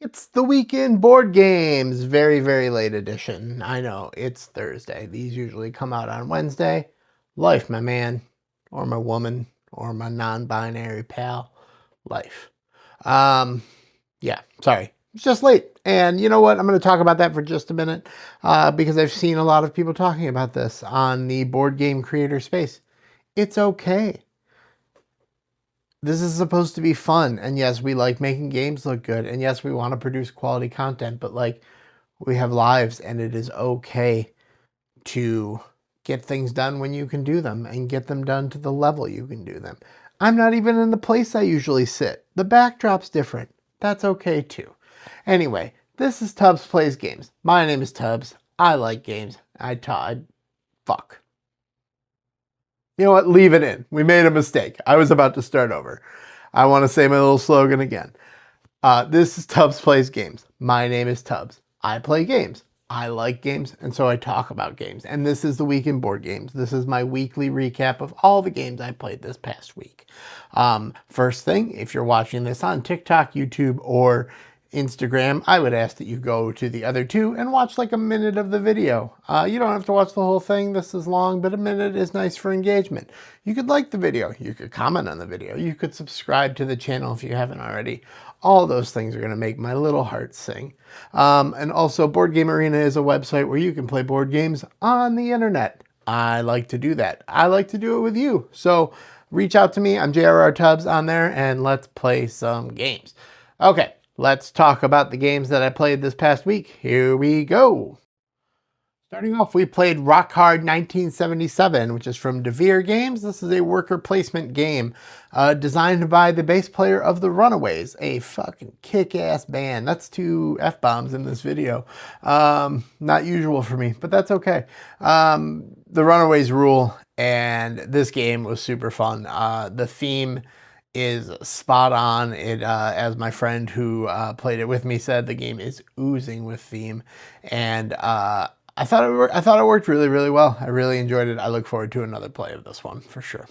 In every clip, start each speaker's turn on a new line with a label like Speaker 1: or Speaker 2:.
Speaker 1: It's the weekend board games, very, very late edition. I know, it's Thursday. These usually come out on Wednesday. Life, my man, or my woman, or my non-binary pal. Life. Um, yeah, sorry. It's just late. And you know what? I'm going to talk about that for just a minute because I've seen a lot of people talking about this on the board game creator space. It's okay. This is supposed to be fun, and yes, we like making games look good, and yes, we want to produce quality content, but like, we have lives, and it is okay to get things done when you can do them and get them done to the level you can do them. I'm not even in the place I usually sit. The backdrop's different. That's okay too. Anyway, this is Tubbs Plays Games. My name is Tubbs. I like games. Fuck. You know what? Leave it in. We made a mistake. I was about to start over. I want to say my little slogan again. This is Tubbs Plays Games. My name is Tubbs. I play games. I like games, and so I talk about games. And this is the Week in Board Games. This is my weekly recap of all the games I played this past week. First thing, if you're watching this on TikTok, YouTube, or Instagram, I would ask that you go to the other two and watch like a minute of the video. You don't have to watch the whole thing. This is long, but a minute is nice for engagement. You could like the video. You could comment on the video. You could subscribe to the channel if you haven't already. All those things are going to make my little heart sing. And also, Board Game Arena is a website where you can play board games on the internet. I like to do that. I like to do it with you. So reach out to me. I'm JRR Tubbs on there, and let's play some games. Okay. Let's talk about the games that I played this past week. Here we go. Starting off, we played Rock Hard 1977, which is from DeVere Games. This is a worker placement game designed by the bass player of the Runaways, a fucking kick-ass band. That's 2 F-bombs in this video. Not usual for me, but that's okay. The Runaways rule, and this game was super fun. The theme is spot on. It, as my friend who played it with me said, the game is oozing with theme, and I thought it worked really, really well. I really enjoyed it. I look forward to another play of this one for sure.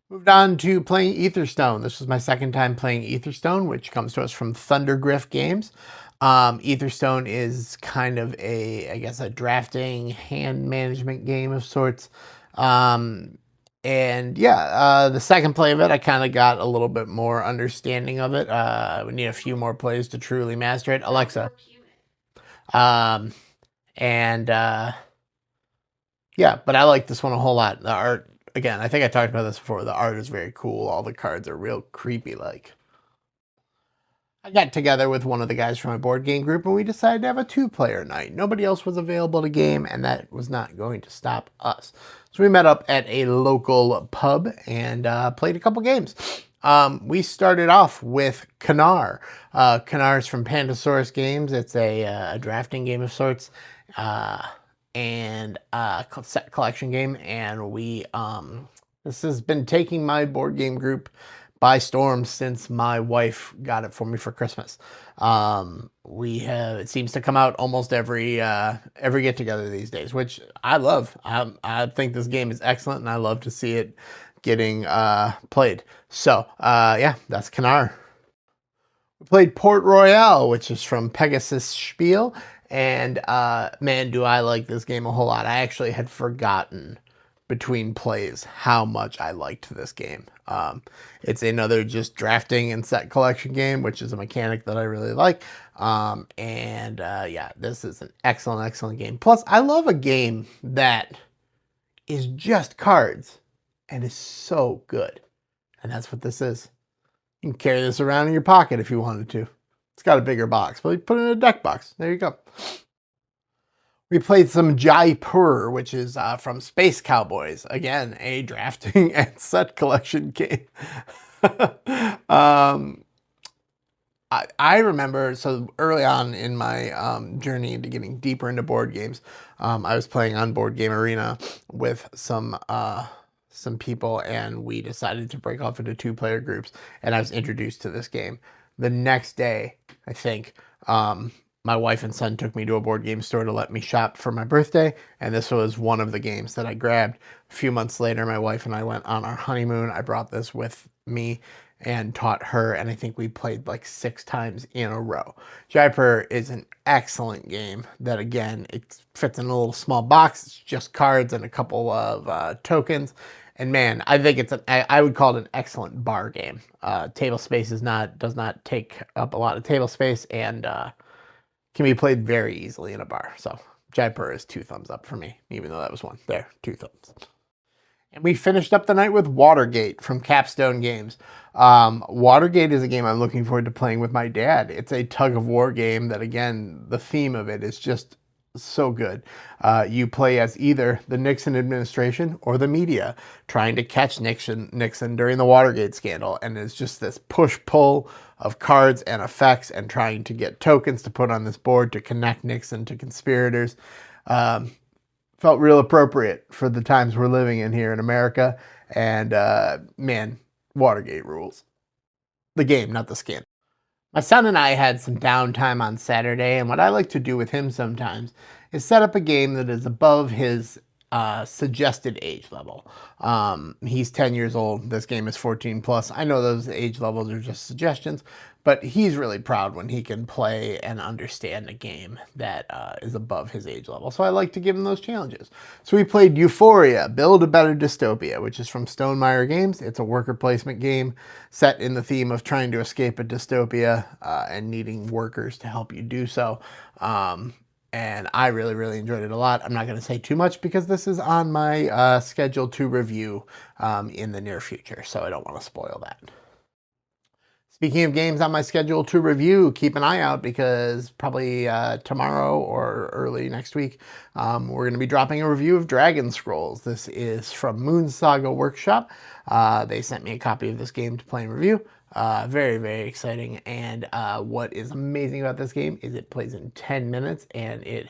Speaker 1: Moved on to playing Etherstone. This was my second time playing Etherstone, which comes to us from Thundergriff Games. Etherstone is kind of I guess, a drafting hand management game of sorts. And yeah, the second play of it, I kind of got a little bit more understanding of it. We need a few more plays to truly master it. Alexa. Yeah, but I like this one a whole lot. The art, again, I think I talked about this before. The art is very cool. All the cards are real creepy-like. I got together with one of the guys from my board game group, and we decided to have a 2-player night. Nobody else was available to game, and that was not going to stop us. So we met up at a local pub and played a couple games. We started off with Canar. Canar's from Pandasaurus Games. It's a drafting game of sorts and a set collection game. And this has been taking my board game group by storm since my wife got it for me for Christmas. It seems to come out almost every get together these days, which I love. I think this game is excellent, and I love to see it getting played. So yeah, that's Canar. We played Port Royale, which is from Pegasus Spiel, and man, do I like this game a whole lot. I actually had forgotten between plays how much I liked this game. It's another just drafting and set collection game, which is a mechanic that I really like. Yeah, this is an excellent, excellent game. Plus, I love a game that is just cards and is so good. And that's what this is. You can carry this around in your pocket if you wanted to. It's got a bigger box, but you put it in a deck box. There you go. We played some Jaipur, which is from Space Cowboys. Again, a drafting and set collection game. I remember, so early on in my journey into getting deeper into board games, I was playing on Board Game Arena with some people, and we decided to break off into 2-player groups, and I was introduced to this game. The next day, I think, my wife and son took me to a board game store to let me shop for my birthday, and this was one of the games that I grabbed. A few months later, my wife and I went on our honeymoon. I brought this with me, and taught her, and I think we played like 6 times in a row. Jaipur is an excellent game that, again, it fits in a little small box. It's just cards and a couple of tokens. And man, I think I would call it an excellent bar game. Table space does not take up a lot of table space, and can be played very easily in a bar. So Jaipur is 2 thumbs up for me, even though that was 1. There, 2 thumbs. And we finished up the night with Watergate from Capstone Games. Watergate is a game I'm looking forward to playing with my dad. It's a tug of war game that, again, the theme of it is just so good. You play as either the Nixon administration or the media trying to catch Nixon during the Watergate scandal. And it's just this push-pull of cards and effects and trying to get tokens to put on this board to connect Nixon to conspirators. Felt real appropriate for the times we're living in here in America. And man, Watergate rules. The game, not the scandal. My son and I had some downtime on Saturday, and what I like to do with him sometimes is set up a game that is above his suggested age level. He's 10 years old. This game is 14 plus. I know those age levels are just suggestions, but he's really proud when he can play and understand a game that is above his age level. So I like to give him those challenges. So we played Euphoria, Build a Better Dystopia, which is from Stonemaier Games. It's a worker placement game set in the theme of trying to escape a dystopia and needing workers to help you do so. And I really, really enjoyed it a lot. I'm not going to say too much because this is on my schedule to review in the near future, so I don't want to spoil that. Speaking of games on my schedule to review, keep an eye out because probably tomorrow or early next week, we're going to be dropping a review of Dragon Scrolls. This is from Moon Saga Workshop. They sent me a copy of this game to play and review. Very, very exciting. And what is amazing about this game is it plays in 10 minutes and it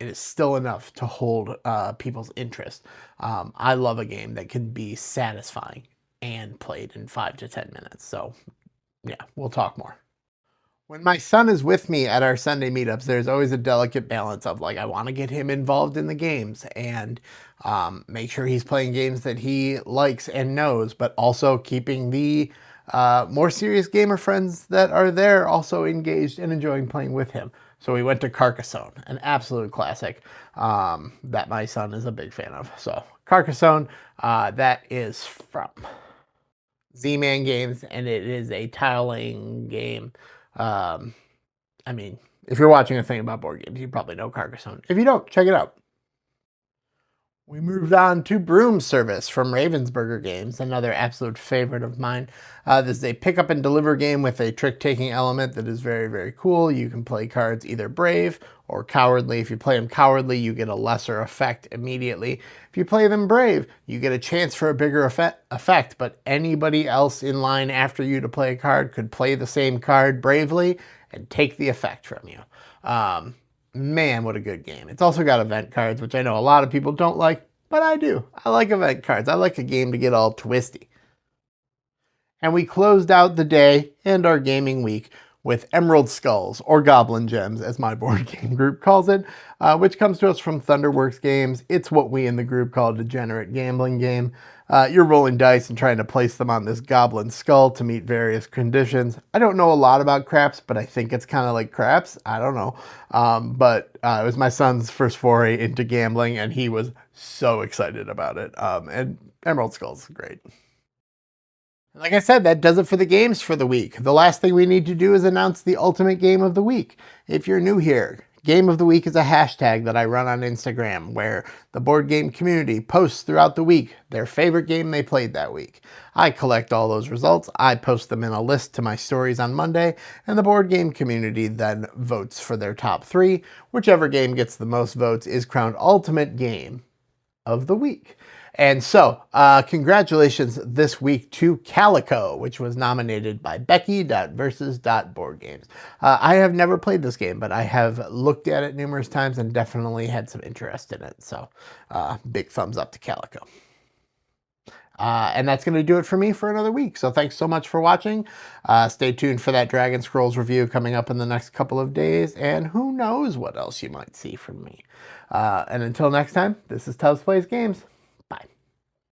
Speaker 1: is still enough to hold people's interest. I love a game that can be satisfying and played in 5 to 10 minutes. So yeah, we'll talk more. When my son is with me at our Sunday meetups, there's always a delicate balance of like, I want to get him involved in the games and make sure he's playing games that he likes and knows, but also keeping the more serious gamer friends that are there also engaged and enjoying playing with him. So we went to Carcassonne, an absolute classic that my son is a big fan of. So Carcassonne, that is from Z-Man Games, and it is a tiling game. I mean, if you're watching a thing about board games, you probably know Carcassonne. If you don't, check it out. We moved on to Broom Service from Ravensburger Games, another absolute favorite of mine. This is a pick up and deliver game with a trick-taking element that is very, very cool. You can play cards either brave or cowardly. If you play them cowardly, you get a lesser effect immediately. If you play them brave, you get a chance for a bigger effect, but anybody else in line after you to play a card could play the same card bravely and take the effect from you. Man, what a good game. It's also got event cards, which I know a lot of people don't like, but I do. I like event cards. I like a game to get all twisty. And we closed out the day and our gaming week with Emerald Skulls, or Goblin Gems, as my board game group calls it, which comes to us from Thunderworks Games. It's what we in the group call a degenerate gambling game. You're rolling dice and trying to place them on this goblin skull to meet various conditions. I don't know a lot about craps, but I think it's kind of like craps. I don't know. But it was my son's first foray into gambling, and he was so excited about it. And Emerald Skulls is great. Like I said, that does it for the games for the week. The last thing we need to do is announce the ultimate game of the week. If you're new here, Game of the Week is a hashtag that I run on Instagram where the board game community posts throughout the week their favorite game they played that week. I collect all those results, I post them in a list to my stories on Monday, and the board game community then votes for their top 3. Whichever game gets the most votes is crowned ultimate game of the week. And so, congratulations this week to Calico, which was nominated by Becky.versus.boardgames. I have never played this game, but I have looked at it numerous times and definitely had some interest in it. So, big thumbs up to Calico. And that's going to do it for me for another week. So thanks so much for watching. Stay tuned for that Dragon Scrolls review coming up in the next couple of days. And who knows what else you might see from me. And until next time, this is Tubbs Plays Games.